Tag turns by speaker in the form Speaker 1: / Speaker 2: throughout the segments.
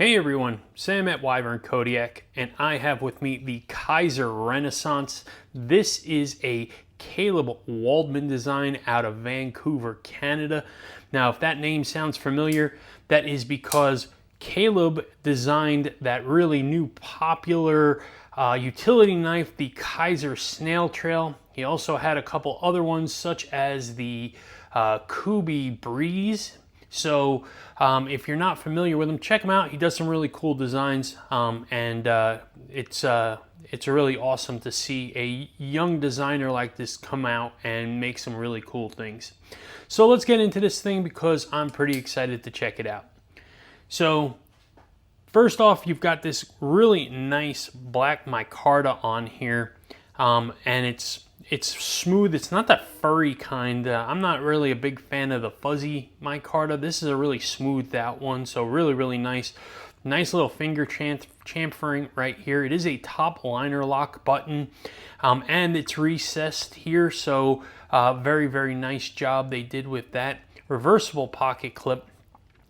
Speaker 1: Hey everyone, Sam at Wyvern Kodiak, and I have with me the Kizer Renaissance. This is a Caleb Waldman design out of Vancouver, Canada. Now, if that name sounds familiar, that is because Caleb designed that really new popular utility knife, the Kizer Snail Trail. He also had a couple other ones, such as the Kubi Breeze. So if you're not familiar with him, check him out. He does some really cool designs, and it's really awesome to see a young designer like this come out and make some really cool things. So let's get into this thing because I'm pretty excited to check it out. So first off, you've got this really nice black micarta on here, and it's smooth. It's not that furry kind. I'm not really a big fan of the fuzzy micarta. This is a really smoothed out one, so really nice. Nice little finger chamfering right here. It is a top liner lock button, and it's recessed here, so very nice job they did with that. Reversible pocket clip.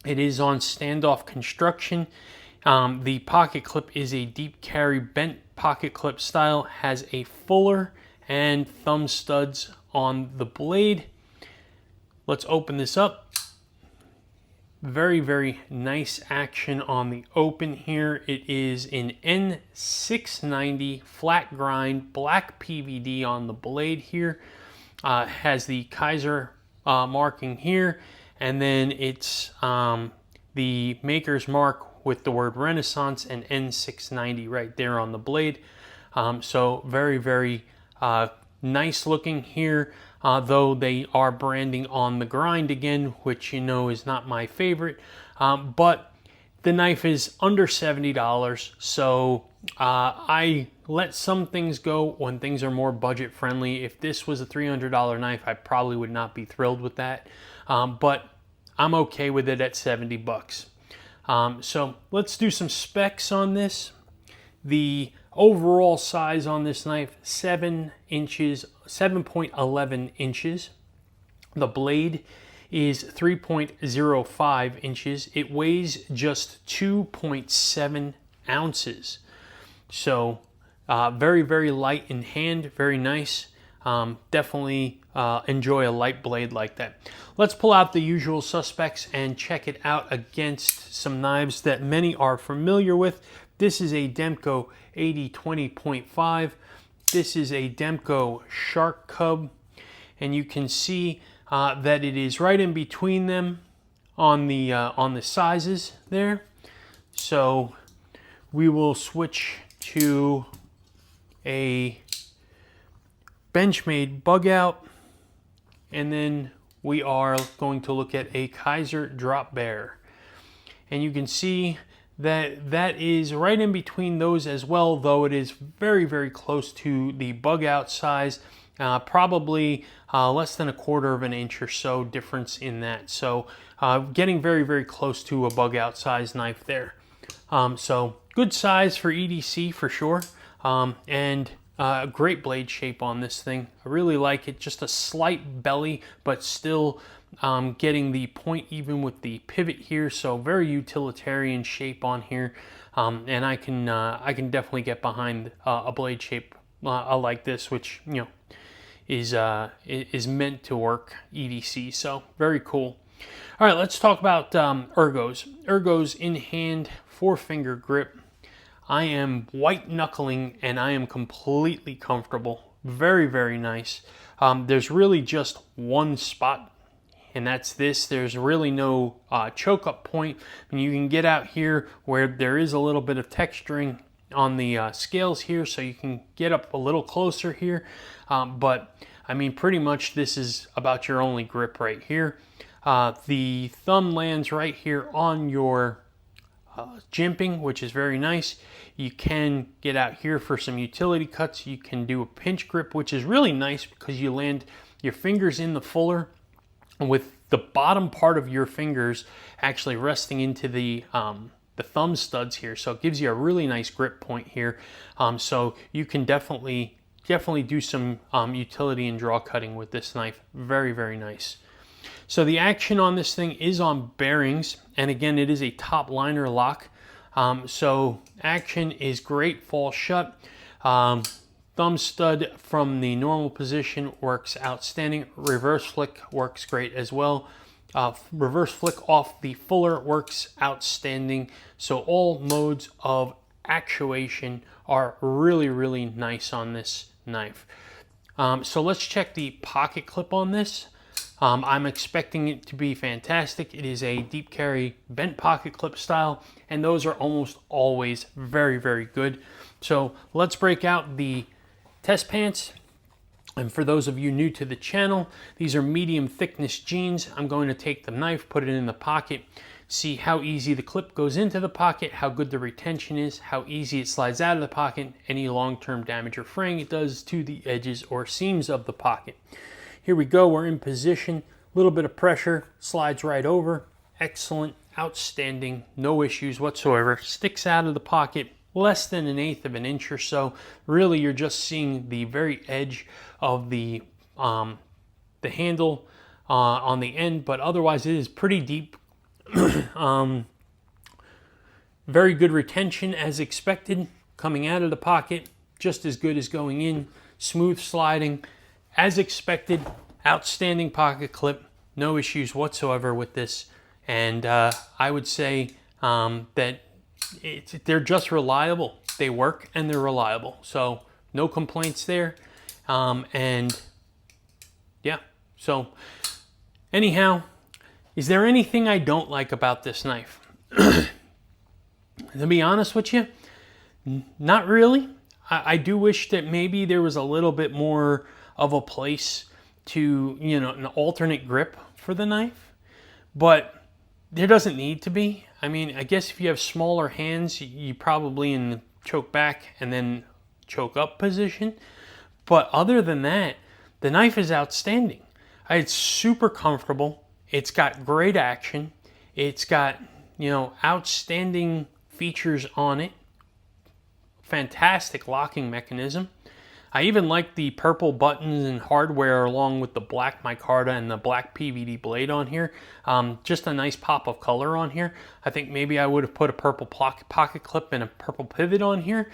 Speaker 1: It is on standoff construction. The pocket clip is a deep carry bent pocket clip style, has a fuller and thumb studs on the blade. Let's open this up. Very nice action on the open here. It is an N690 flat grind black PVD on the blade here. Has the Kizer marking here, and then it's the maker's mark with the word Renaissance and N690 right there on the blade. So very nice looking here, though they are branding on the grind again, which you know is not my favorite, but the knife is under $70, so I let some things go when things are more budget friendly. If this was a $300 knife, I probably would not be thrilled with that, but I'm okay with it at 70 bucks. So let's do some specs on this. The overall size on this knife, 7.11 inches. The blade is 3.05 inches. It weighs just 2.7 ounces. So very light in hand, very nice. Definitely enjoy a light blade like that. Let's pull out the usual suspects and check it out against some knives that many are familiar with. This is a Demko 80-20.5. This is a Demko Shark Cub, and you can see that it is right in between them on the sizes there. So we will switch to a Benchmade bug out, and then we are going to look at a Kizer Drop Bear, and you can see that is right in between those as well, though it is very close to the bug out size, probably less than 1/4 of an inch or so difference in that. So getting very close to a bug out size knife there. So good size for EDC for sure, and great blade shape on this thing. I really like it. Just a slight belly, but still getting the point even with the pivot here, so very utilitarian shape on here, and I can definitely get behind a blade shape like this, which you know is meant to work EDC. So very cool. All right, let's talk about ergos. Ergos in hand, 4-finger grip. I am white knuckling and I am completely comfortable. Very nice. There's really just one spot, and that's this. There's really no choke up point, and you can get out here where there is a little bit of texturing on the scales here, so you can get up a little closer here, but I mean pretty much this is about your only grip right here. The thumb lands right here on your jimping, which is very nice. You can get out here for some utility cuts. You can do a pinch grip, which is really nice because you land your fingers in the fuller with the bottom part of your fingers actually resting into the thumb studs here, so it gives you a really nice grip point here. So you can definitely do some utility and draw cutting with this knife. Very nice. So the action on this thing is on bearings, and again, it is a top liner lock. So action is great, falls shut. Thumb stud from the normal position works outstanding. Reverse flick works great as well. Reverse flick off the fuller works outstanding. So all modes of actuation are really, really nice on this knife. So let's check the pocket clip on this. I'm expecting it to be fantastic. It is a deep carry bent pocket clip style, and those are almost always very, very good. So let's break out the test pants. And for those of you new to the channel, these are medium thickness jeans. I'm going to take the knife, put it in the pocket, see how easy the clip goes into the pocket, how good the retention is, how easy it slides out of the pocket, any long-term damage or fraying it does to the edges or seams of the pocket. Here we go, we're in position, a little bit of pressure, slides right over, excellent, outstanding, no issues whatsoever, sticks out of the pocket less than 1/8 of an inch or so. Really, you're just seeing the very edge of the handle on the end, but otherwise it is pretty deep. Very good retention as expected, coming out of the pocket, just as good as going in, smooth sliding, as expected, outstanding pocket clip, no issues whatsoever with this. And I would say that they're just reliable. They work and they're reliable. So no complaints there. And yeah, so anyhow, is there anything I don't like about this knife? To be honest with you, not really. I do wish that maybe there was a little bit more of a place to, you know, an alternate grip for the knife, but there doesn't need to be. I mean, I guess if you have smaller hands, you probably in the choke back and then choke up position. But other than that, the knife is outstanding. It's super comfortable. It's got great action. It's got, you know, outstanding features on it. Fantastic locking mechanism. I even like the purple buttons and hardware along with the black micarta and the black PVD blade on here. Just a nice pop of color on here. I think maybe I would have put a purple pocket clip and a purple pivot on here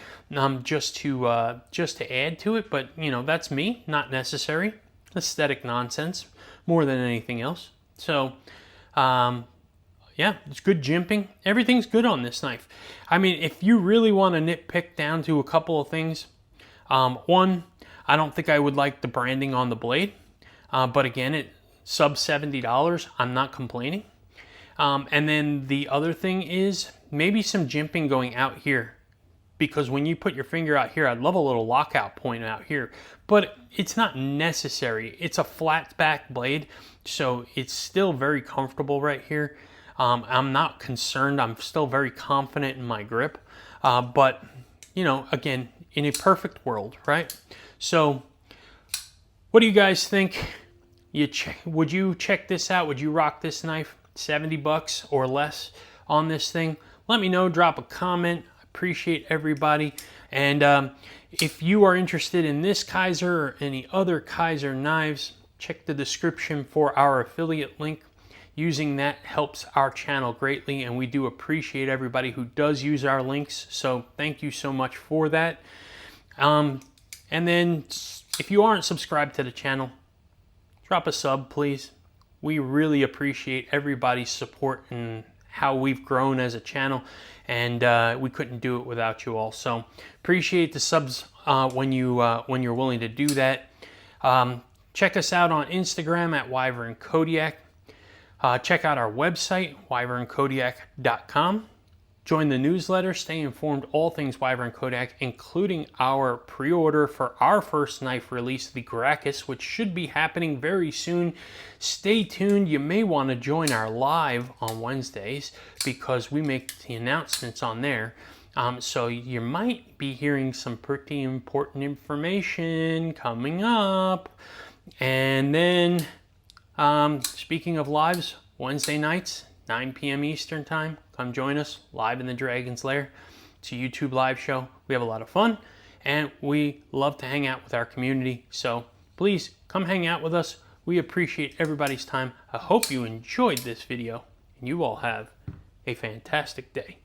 Speaker 1: just to add to it. But you know, that's me, not necessary. Aesthetic nonsense more than anything else. So yeah, it's good jimping. Everything's good on this knife. I mean, if you really want to nitpick down to a couple of things, one, I don't think I would like the branding on the blade, but again, it's sub $70. I'm not complaining. And then the other thing is maybe some jimping going out here, because when you put your finger out here, I'd love a little lockout point out here, but it's not necessary. It's a flat back blade, so it's still very comfortable right here. I'm not concerned. I'm still very confident in my grip, but you know, again, in a perfect world, right? So what do you guys think? Would you check this out? Would you rock this knife? 70 bucks or less on this thing? Let me know, drop a comment. I appreciate everybody. And if you are interested in this Kizer or any other Kizer knives, check the description for our affiliate link. Using that helps our channel greatly, and we do appreciate everybody who does use our links. So thank you so much for that. And then if you aren't subscribed to the channel, drop a sub, please. We really appreciate everybody's support and how we've grown as a channel, and we couldn't do it without you all. So appreciate the subs when you're willing to do that. Check us out on Instagram at Wyvern Kodiak. Check out our website, wyvernkodiak.com. Join the newsletter, stay informed all things Wyvern Kodiak, including our pre-order for our first knife release, the Gracchus, which should be happening very soon. Stay tuned. You may want to join our live on Wednesdays because we make the announcements on there. So you might be hearing some pretty important information coming up. And then, speaking of lives, Wednesday nights, 9 p.m. Eastern time, come join us live in the Dragon's Lair. It's a YouTube live show. We have a lot of fun, and we love to hang out with our community. So please come hang out with us. We appreciate everybody's time. I hope you enjoyed this video, and you all have a fantastic day.